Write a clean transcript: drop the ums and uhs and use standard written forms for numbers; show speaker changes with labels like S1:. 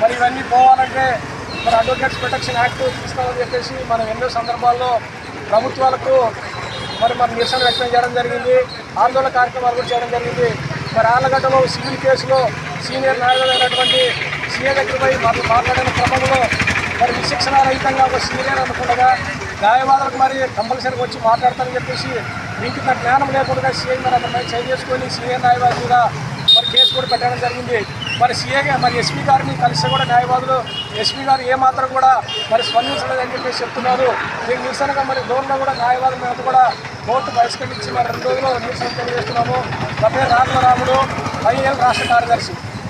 S1: మరి ఇవన్నీ పోవాలంటే మరి అడ్వకేట్స్ ప్రొటెక్షన్ యాక్ట్ తీసుకోవాలని చెప్పేసి మనం ఎన్నో సందర్భాల్లో ప్రభుత్వాలకు మరి నిరసన వ్యక్తం చేయడం జరిగింది, ఆందోళన కార్యక్రమాలు కూడా చేయడం జరిగింది. మరి ఆళ్లగడ్డలో సివిల్ కేసులో సీనియర్ న్యాయవాదులైనటువంటి సీఏ దగ్గర పోయి మాట్లాడిన క్రమంలో మరి విశిక్షణ రహితంగా ఒక సీనియర్ అనుకుండగా న్యాయవాదులకు మరి కంపల్సరీగా వచ్చి మాట్లాడతారని చెప్పేసి ఇంటికి జ్ఞానం లేకుండా సీఏ మరి అతను చేంజ్ చేసుకొని సీనియర్ న్యాయవాదిగా మరి కేసు కూడా పెట్టడం జరిగింది. మరి సీఏగా మరి ఎస్పీ గారిని కలిసి కూడా న్యాయవాదులు ఎస్పీ గారు ఏమాత్రం కూడా మరి స్పందించలేదని చెప్పేసి చెప్తున్నారు. దీనికి నిరసనగా మరి దూరంలో కూడా న్యాయవాదుల మీద కూడా కోర్టు బహిష్కరించి మరి 2 రోజులు నిరసన తెలియజేస్తున్నాము. నా పేరు రాఘవరాముడు, IAL రాష్ట్ర కార్యదర్శి.